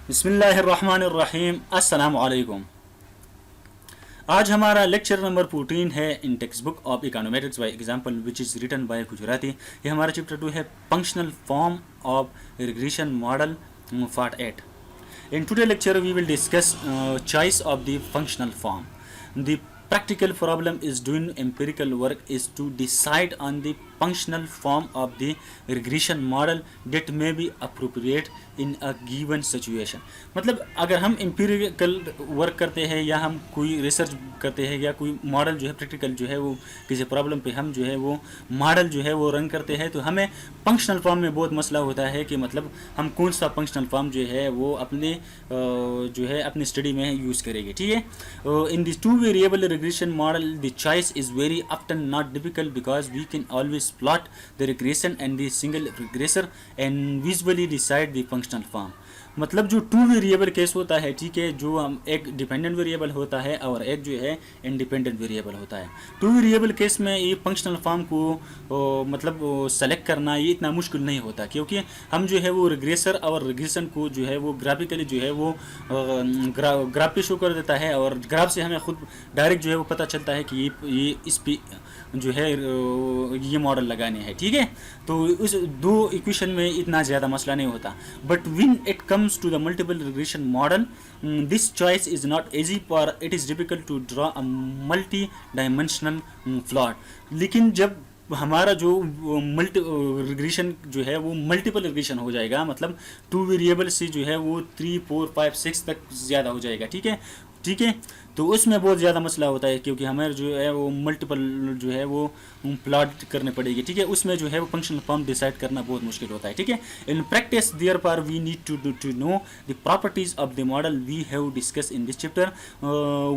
बिस्मिल्लाहिर्रहमानिर्रहीम अस्सलाम वालेकुम। आज हमारा लेक्चर नंबर 14 है in textbook of econometrics by example which is written by Gujarati. ये हमारा चैप्टर 2 है functional form of regression model part 8। In today lecture we will discuss choice of the functional form. The practical problem is doing empirical work is to decide on the functional form of the regression model that may be appropriate in a given situation। मतलब अगर हम empirical work करते हैं या हम कोई research करते हैं या कोई मॉडल जो है प्रैक्टिकल जो है वो किसी प्रॉब्लम पे हम जो है वो मॉडल जो है वो रन करते हैं तो हमें फंक्शनल फॉर्म में बहुत मसला होता है कि मतलब हम कौन सा फंक्शनल फॉर्म जो है वो अपने जो है अपनी स्टडी में यूज़ करेंगे। ठीक है। In this two variable regression model the choice is very often not difficult because we can always plot the regression and the single regressor and visually decide the functional form। मतलब जो two variable case होता है, ठीक है, जो हम एक dependent variable होता है और एक जो है इंडिपेंडेंट वेरिएबल होता है। टू वेरिएबल केस में ये फंक्शनल फॉर्म को मतलब सेलेक्ट करना ये इतना मुश्किल नहीं होता क्योंकि हम जो है वो रिग्रेसर और रिग्रेशन को जो है वो ग्राफिकली जो है वो ग्राफ पे शो कर देता है और ग्राफ से हमें खुद डायरेक्ट जो है वो पता चलता है कि ये इस पे जो है ये मॉडल लगाने हैं। ठीक है, तो उस दो इक्वेशन में इतना ज़्यादा मसला नहीं होता। But when it comes to the multiple regression model this choice is not easy for it is difficult to draw a multi dimensional plot. लेकिन जब हमारा जो मल्टी रिग्रेशन जो है वो मल्टीपल रिग्रेशन हो जाएगा, मतलब टू वेरिएबल से जो है वो 3, 4, 5, 6 तक ज़्यादा हो जाएगा। ठीक है, ठीक है, तो उसमें बहुत ज़्यादा मसला होता है क्योंकि हमें जो है वो मल्टीपल जो है वो प्लॉट करने पड़ेगी। ठीक है, उसमें जो है वो फंक्शनल फॉर्म डिसाइड करना बहुत मुश्किल होता है। ठीक है, इन प्रैक्टिस देयर पर we need to know the properties of the model we have discuss in this chapter.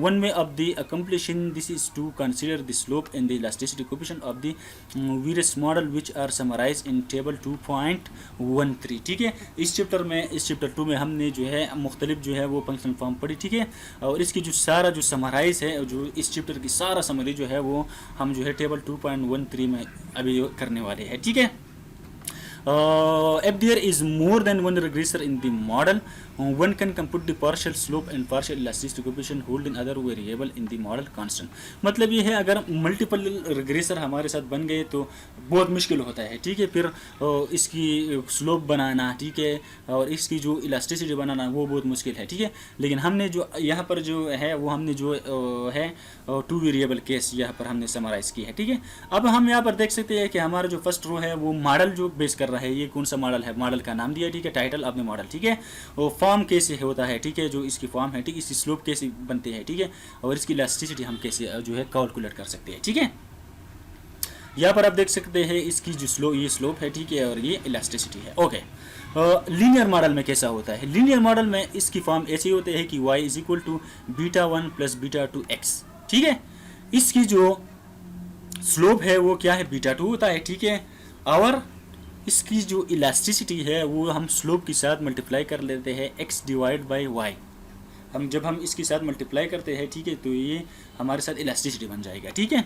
One way of the accomplishing this is to consider the slope and the elasticity coefficient of the various model which are summarise in table 2.13। ठीक है, इस chapter 2 में हमने जो है मुख्तलिफ जो है वो फंक्शनल फॉर्म पढ़ी। ठीक है, और इसकी जो सारा जो समराइज है, जो इस चैप्टर की सारा समरी जो है वो हम जो है टेबल 2.13 में अभी करने वाले हैं। ठीक है, if there is more than one regressor in the model one can compute the partial slope and partial elasticity coefficient holding other variable in the model constant। मतलब ये है अगर मल्टीपल रिग्रेसर हमारे साथ बन गए तो बहुत मुश्किल होता है। ठीक है, फिर इसकी स्लोप बनाना, ठीक है, और इसकी जो इलास्टिसिटी बनाना वो बहुत मुश्किल है। ठीक है, लेकिन हमने जो यहाँ पर जो है वो हमने जो है टू वेरिएबल केस यहाँ पर हमने समराइज की है। ठीक है, अब हम यहाँ पर देख सकते हैं कि हमारा जो फर्स्ट रो है वो मॉडल जो बेस कर रहा है, ये कौन सा मॉडल है, मॉडल का नाम दिया। ठीक है, टाइटल ऑफ द मॉडल। ठीक है, वो फॉर्म कैसे होता है, ठीक है, जो इसकी फॉर्म है, ठीक है, इसकी स्लोप कैसे बनते हैं, ठीक है, और इसकी इलास्टिसिटी हम कैसे जो है कैलकुलेट कर सकते हैं। ठीक है, यहाँ पर आप देख सकते हैं इसकी जो ये स्लोप है, ठीक है, और ये इलास्टिसिटी है। ओके, लीनियर मॉडल में कैसा होता है? लीनियर मॉडल में इसकी फॉर्म ऐसे होते हैं कि y is equal to β1 plus β2 x। ठीक है, इसकी जो स्लोप है वो क्या है, β2 होता है। ठीक है, और इसकी जो इलास्टिसिटी है वो हम स्लोप के साथ मल्टीप्लाई कर लेते हैं x डिवाइड बाई y। जब हम इसके साथ मल्टीप्लाई करते हैं, ठीक है, तो ये हमारे साथ इलास्टिसिटी बन जाएगा। ठीक है,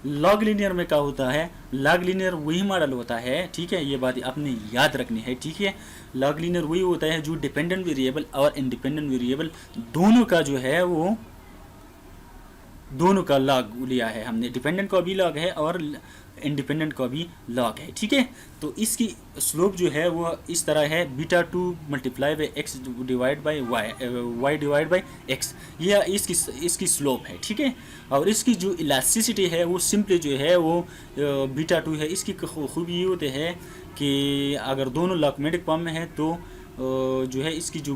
लॉग लीनियर में क्या होता है, लॉग लीनियर वही मॉडल होता है। ठीक है, ये बात आपने याद रखनी है। ठीक है, लॉग लीनियर वही होता है जो डिपेंडेंट वेरिएबल और इंडिपेंडेंट वेरिएबल दोनों का जो है वो दोनों का लॉग लिया है हमने, डिपेंडेंट का भी लॉग है और इंडिपेंडेंट का भी लॉग है। ठीक है, तो इसकी स्लोप जो है वो इस तरह है, β2 multiply by x divide by y divide by x, ये इसकी स्लोप है। ठीक है, और इसकी जो इलास्टिसिटी है वो सिंपली जो है वो β2 है। इसकी खूबी ये होते है कि अगर दोनों लॉगमेटिक फॉर्म में है तो जो है इसकी जो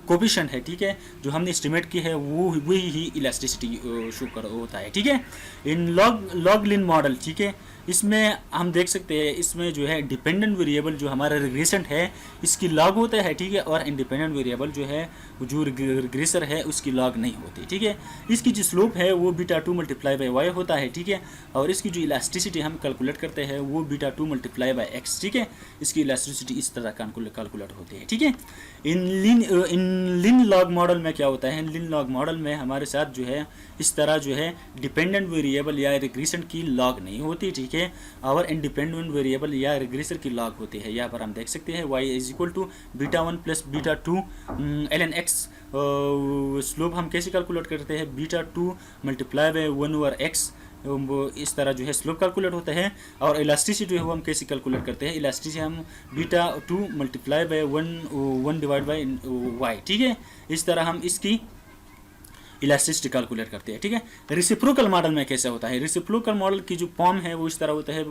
कोएफिशिएंट है, ठीक है, जो हमने एस्टिमेट की है वो वही ही इलास्टिसिटी शो कर होता है। ठीक है, इन लॉग लिन मॉडल, ठीक है, इसमें हम देख सकते हैं इसमें जो है डिपेंडेंट वेरिएबल जो हमारा रिग्रेसेंट है इसकी लॉग होता है। ठीक है, और इंडिपेंडेंट वेरिएबल जो है जो रिग्रेसर है उसकी लॉग नहीं होती। ठीक है, इसकी जो स्लोप है वो β2 मल्टीप्लाई बाई y होता है। ठीक है, और इसकी जो इलास्टिसिटी हम कैलकुलेट करते हैं वो β2 मल्टीप्लाई बाई x। ठीक है, इसकी इलास्टिसिटी इस तरह कैलकुलेट होती है। ठीक है, इन लिन लॉग मॉडल में क्या होता है, लिन लॉग मॉडल में हमारे साथ जो है इस तरह जो है डिपेंडेंट वेरिएबल या रिग्रेशन की लॉग नहीं होती, ठीक है, और इंडिपेंडेंट वेरिएबल या रिग्रेसर की लॉग होती है। यहाँ पर हम देख सकते हैं y is equal to β1 plus β2 ln x। Slope हम कैसे कैलकुलेट करते हैं, β2 मल्टीप्लाई बाय 1/x, इस तरह जो है स्लोप कैलकुलेट होता है। और इलास्टिसिटी जो है वो हम कैसे कैलकुलेट करते हैं, इलास्टिसिटी हम β2 multiply by 1 divide by y, ठीक है, इस तरह हम इसकी इलास्टिसिटी कैलकुलेट करते हैं, ठीक है। रेसिप्रोकल मॉडल में कैसे होता है, रेसिप्रोकल मॉडल की जो फॉर्म है वो इस तरह होता है,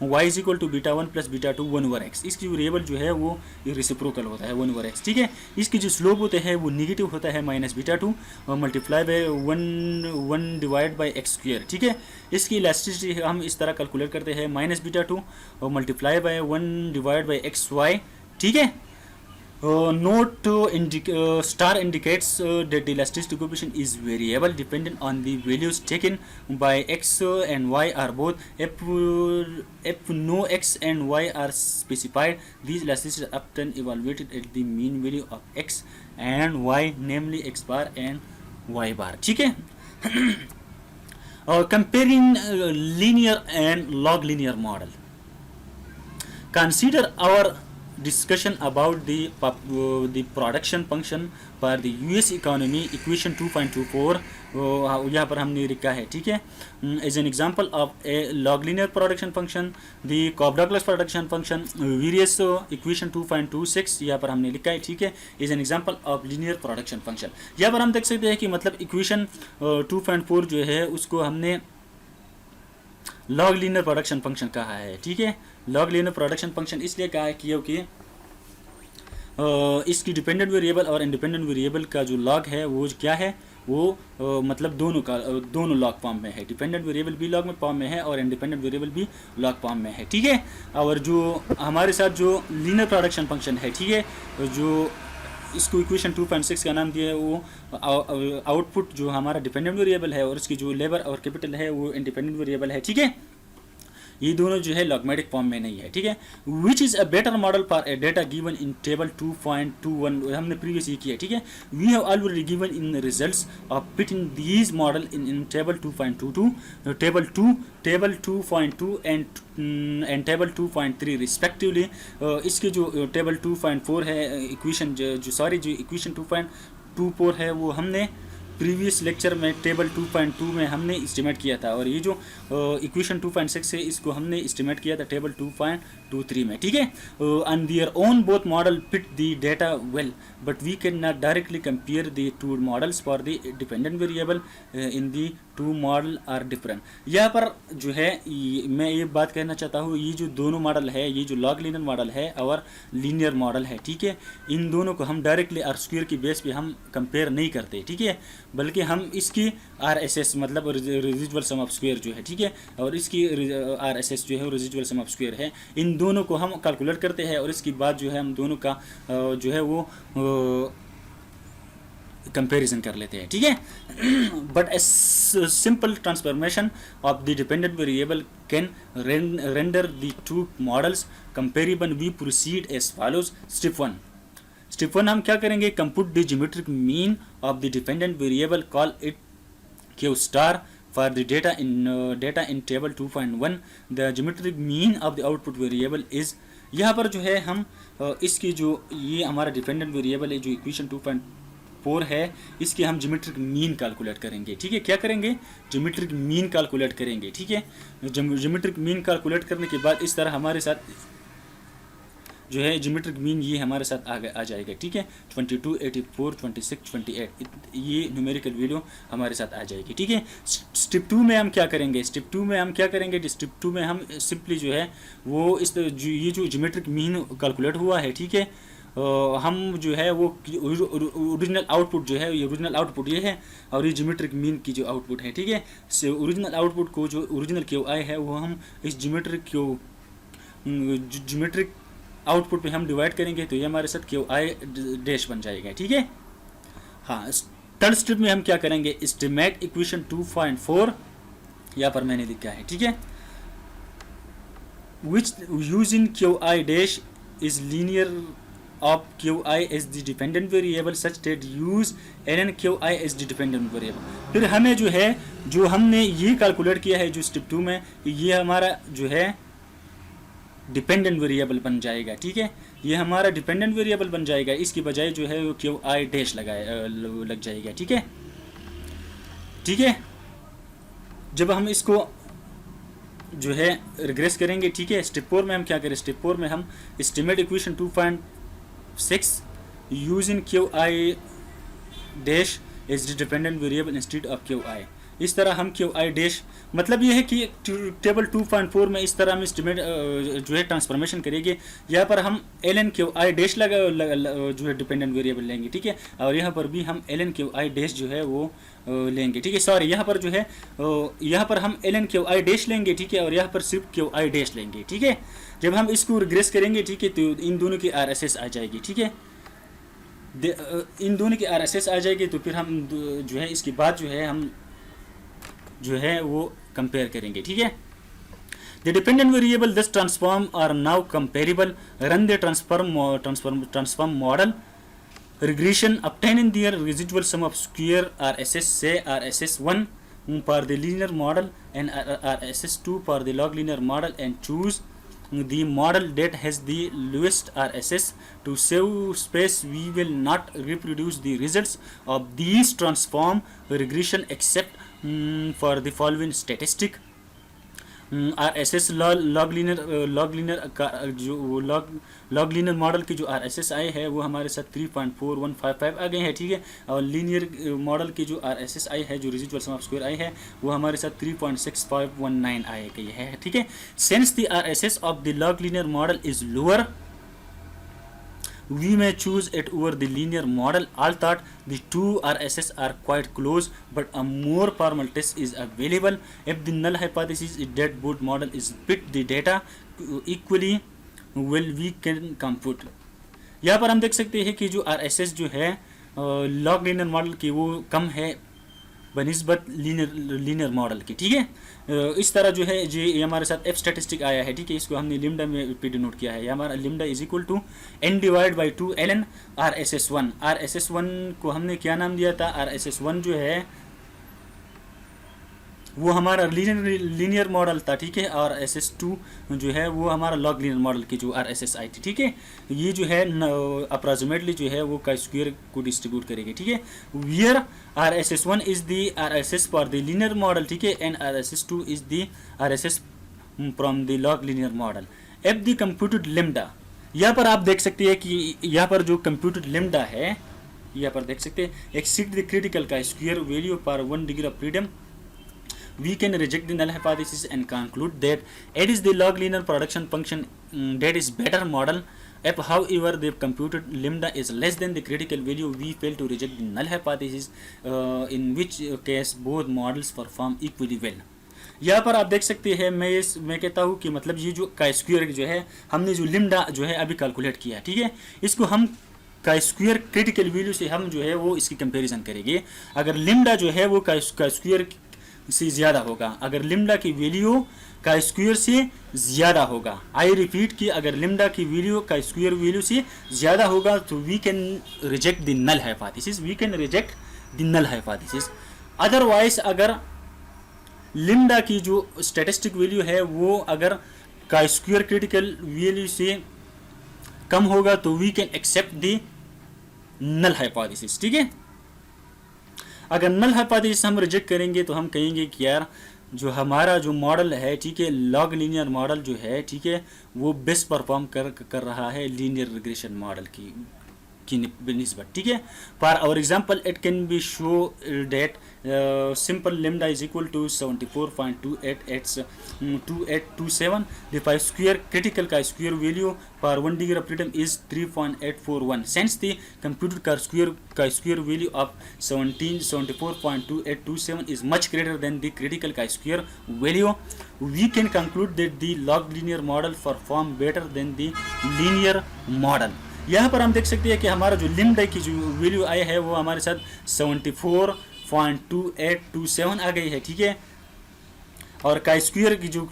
y is equal to β1 plus β2 1/x। इसकी वेरिएबल जो है वो रेसिप्रोकल होता है 1/x, ठीक है। इसकी जो स्लोप होते हैं वो निगेटिव होता है -β2 multiply by 1 divide by x square, ठीक है। इसकी इलास्टिसिटी हम इस तरह कैलकुलेट करते हैं -β2 multiply by 1 divide by xy, ठीक है। Note star indicates that the elasticity coefficient is variable dependent on the values taken by x and y are both. If no x and y are specified, these elasticities are often evaluated at the mean value of x and y, namely x bar and y bar, ठीक है। Comparing linear and log linear model. Consider our discussion about the production function for the US economy equation 2.24 यहाँ पर हमने लिखा है, ठीक है। As an example of a log linear production function, the Cobb Douglas production function, various equation 2.26 यहाँ पर हमने लिखा है, ठीक है। As an example of linear production function, यहाँ पर हम देख सकते हैं कि मतलब इक्वेशन 2.4 जो है उसको हमने लॉग लीनियर प्रोडक्शन फंक्शन कहा है, ठीक है। लॉग लीनियर प्रोडक्शन फंक्शन इसलिए कहा है क्योंकि इसकी डिपेंडेंट वेरिएबल और इंडिपेंडेंट वेरिएबल का जो लॉग है वो क्या है, वो मतलब दोनों लॉग फॉर्म में है। डिपेंडेंट वेरिएबल भी लॉग में फॉर्म में है और इंडिपेंडेंट वेरिएबल भी लॉग फॉर्म में है, ठीक है। और जो हमारे साथ जो लीनियर प्रोडक्शन फंक्शन है, ठीक है, जो इसको इक्वेशन 2.6 का नाम दिया है, वो आउटपुट जो हमारा डिपेंडेंट वेरिएबल है और इसकी जो लेबर और कैपिटल है वो इंडिपेंडेंट वेरिएबल है, ठीक है। ये दोनों जो है लॉगमेटिक फॉर्म में नहीं है, ठीक है। Which is a better model for a data given in table 2.21, हमने प्रीवियस ये किया, ठीक है। We have already given in results of fitting these model in table 2.22, table 2.2 and table 2.3 respectively. इसके जो टेबल 2.4 है इक्वेशन जो इक्वेशन 2.24 है वो हमने प्रीवियस लेक्चर में टेबल 2.2 में हमने एस्टिमेट किया था, और ये जो इक्वेशन 2.6 है इसको हमने एस्टिमेट किया था टेबल 2.23 में, ठीक है। And their own both model fit the data well, but we can not directly compare the two models for the dependent variable in the two model are different. यहाँ पर जो है मैं ये बात कहना चाहता हूँ, ये जो दोनों मॉडल है, ये जो लॉग लीनियर मॉडल है और लीनियर मॉडल है, ठीक है, इन दोनों को हम डायरेक्टली आर स्क्वायर की बेस पे हम कंपेयर नहीं करते, ठीक है, बल्कि हम इसकी RSS मतलब रेजिडुअल सम ऑफ स्क्वायर जो है, ठीक है, और इसकी RSS जो है रेजिडुअल सम ऑफ स्क्वायर है, इन दोनों को हम कैलकुलेट करते हैं और इसके बाद जो है हम दोनों का जो है वो कंपैरिजन कर लेते हैं, ठीक है। But a simple transformation of the dependent variable can render the two models comparable. We proceed as follows. Step 1 हम क्या करेंगे, compute the geometric mean of the dependent variable, call it Q star for the data in table 2.1. the geometric mean of the output variable is, यहाँ पर जो है हम इसकी जो ये हमारा डिपेंडेंट वेरिएबल है जो इक्वेशन 2.4 है, इसकी हम ज्योमेट्रिक मीन कैलकुलेट करेंगे, ठीक है। क्या करेंगे, ज्योमेट्रिक मीन कैलकुलेट करेंगे, ठीक है। ज्योमेट्रिक मीन कैलकुलेट करने के बाद इस तरह हमारे साथ जो है ज्योमेट्रिक मीन ये हमारे साथ आ जाएगा, ठीक है। 22, 84, 26, 28 ये न्यूमेरिकल वैल्यू हमारे साथ आ जाएगी, ठीक है। स्टेप 2 में हम क्या करेंगे, स्टेप 2 में हम सिंपली जो है वो ये जो ज्योमेट्रिक मीन कैलकुलेट हुआ है, ठीक है, हम जो है वो ओरिजिनल आउटपुट जो है, ये ओरिजिनल आउटपुट ये है और ये ज्योमेट्रिक मीन की जो आउटपुट है, ठीक है। ओरिजिनल आउटपुट को जो ओरिजिनल QI है वो हम इस ज्योमेट्रिक आउटपुट में हम डिवाइड करेंगे तो ये हमारे साथ QI डैश बन जाएगा, ठीक है। हाँ, थर्ड स्टेप में हम क्या करेंगे, एस्टिमेट इक्वेशन 2.4 यहाँ पर मैंने लिखा है, ठीक है, which using QI dash is linear of qi as the dependent variable such that use ln qi as the dependent variable। फिर हमें जो है, जो हमने ये कैलकुलेट किया है जो स्टेप 2 में, ये हमारा जो है डिपेंडेंट वेरिएबल बन जाएगा। ठीक है, ये हमारा डिपेंडेंट वेरिएबल बन जाएगा, इसकी बजाय जो है वो क्यू आई डैश लग जाएगा। ठीक है, ठीक है। जब हम इसको जो है रिग्रेस करेंगे, ठीक है, स्टेप 4 में हम क्या करें, स्टेप 4 में हम estimate equation 2.6 using Q I dash is the dependent variable instead of Q I. इस तरह हम क्यू आई डैश, मतलब ये है कि टेबल 2.4 में इस तरह हम एस्टिमेट जो है ट्रांसफॉर्मेशन करेंगे। यहाँ पर हम L N Q I dash जो है डिपेंडेंट वेरिएबल लेंगे। ठीक है, और यहाँ पर भी हम L N Q I dash जो है वो लेंगे। ठीक है, सॉरी, यहाँ पर जो है यहाँ पर हम L N Q I dash लेंगे। ठीक है, और यहाँ पर सिर्फ क्यू आई डैश लेंगे। ठीक है, जब हम इसको रिग्रेस करेंगे, ठीक है, तो इन दोनों की आर एस एस आ जाएगी। ठीक है, इन दोनों की आर एस एस आ जाएगी, तो फिर हम जो है इसके बाद जो है हम जो है वो कंपेयर करेंगे। ठीक है, the dependent variable this transform are now comparable, run the transform model regression obtaining their residual sum of square RSS, say RSS1 for the linear model and RSS2 for the log linear model, and choose the model that has the lowest RSS. To save space, we will not reproduce the results of these transform regression except for the following statistic. RSS log linear जो log linear model की जो RSS आई है वो हमारे साथ 3.4155 आ गए हैं। ठीक है, और लीनियर मॉडल की जो RSS आई है, जो रेजिडुअल सम ऑफ स्क्वायर आई है, वो हमारे साथ 3.6519 आई गई है। ठीक है, since the RSS of the log linear model is lower, we may choose it over the linear model. All thought the two RSS are quite close, but a more formal test is available. If the null hypothesis is that both model is fit the data equally well, we can compute. यहाँ पर हम देख सकते हैं कि जो RSS जो है लॉग लीनियर मॉडल की वो कम है बनिस्बत लीनियर मॉडल की। ठीक है, इस तरह जो है ये हमारे साथ एफ स्टैटिस्टिक आया है। ठीक है, इसको हमने लिम्डा में पे डिनोट किया है। हमारा lambda is equal to n divide by 2 ln RSS1। RSS1 को हमने क्या नाम दिया था, RSS1 जो है वो हमारा लीनियर मॉडल था। ठीक है, और SS2 जो है वो हमारा लॉग लीनियर मॉडल की जो RSS आई थी। ठीक है, ये जो है अप्रोक्सीमेटली जो है वो का स्क्वायर को डिस्ट्रीब्यूट करेगी। ठीक है, where RSS1 is the RSS for the linear model. ठीक है, and RSS2 is the RSS from the log linear model. If the computed lambda, यहाँ पर आप देख सकते हैं कि यहाँ पर जो कंप्यूटेड लिम्डा है, यहाँ पर देख सकते हैं exceed the critical chi square value पर 1 degree of freedom, we can reject the null hypothesis and conclude that it is the log linear production function that is better model. If however the computed lambda is less than the critical value, we fail to reject the null hypothesis, in which case both models perform equally well. यहाँ पर आप देख सकते हैं, मैं कहता हूँ कि मतलब ये जो का स्क्वायर जो है हमने जो लिम्डा जो है अभी कैलकुलेट किया। ठीक है, इसको हम का स्क्वायर क्रिटिकल वैल्यू से हम जो है वो इसकी कंपैरिजन करेंगे। अगर लिम्डा जो है वो का स्क्वायर से ज़्यादा होगा, अगर लिम्डा की वैल्यू का स्क्वायर से ज़्यादा होगा, आई रिपीट कि अगर लिम्डा की वैल्यू का स्क्वायर वैल्यू से ज़्यादा होगा तो we can reject the null hypothesis, we can reject the null hypothesis. Otherwise अगर लिम्डा की जो स्टैटिस्टिक वैल्यू है वो अगर का स्क्वायर क्रिटिकल वैल्यू से कम होगा तो we can accept the null hypothesis. ठीक है, अगर नल हाइपोथेसिस हम रिजेक्ट करेंगे तो हम कहेंगे कि यार जो हमारा जो मॉडल है, ठीक है, लॉग लीनियर मॉडल जो है, ठीक है, वो बेस्ट परफॉर्म कर रहा है लीनियर रिग्रेशन मॉडल की निस्बत। ठीक है, for our example it can be show that simple lambda is equal to 74.2827। The five square critical chi square value for 1 degree of freedom is 3.841। Since the computed chi square value of 74.2827 is much greater than the critical chi square value, we can conclude that the log linear model perform better than the linear model. यहाँ पर हम देख सकते हैं कि हमारा जो लिम्डा की जो वैल्यू आई है वो हमारे साथ 74.2827 आ गई है। ठीक है, और का स्क्वायर की जो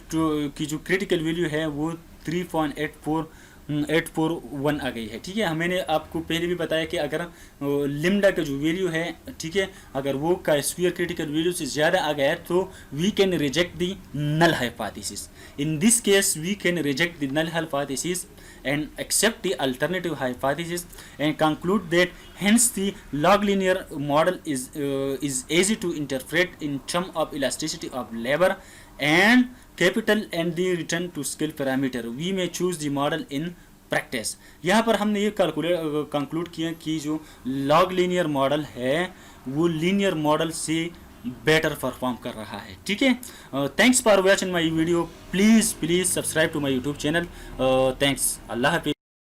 क्रिटिकल वैल्यू है वो 3.841 841 आ गई है। ठीक है, मैंने आपको पहले भी बताया कि अगर लिम्डा का जो वैल्यू है, ठीक है, अगर वो का स्फीयर क्रिटिकल वैल्यू से ज़्यादा आ गया तो we can reject the null hypothesis. In this case we can reject the null hypothesis and accept the alternative hypothesis and conclude that hence the log linear model is easy to interpret in terms of elasticity of labor and capital and the return to scale parameter. We may choose the model in practice. यहाँ पर हमने ये conclude किया कि जो log linear model है वो linear model से बेटर परफॉर्म कर रहा है। ठीक है, thanks for watching my video. Please subscribe to my YouTube channel. Thanks, अल्लाह हाफिज़।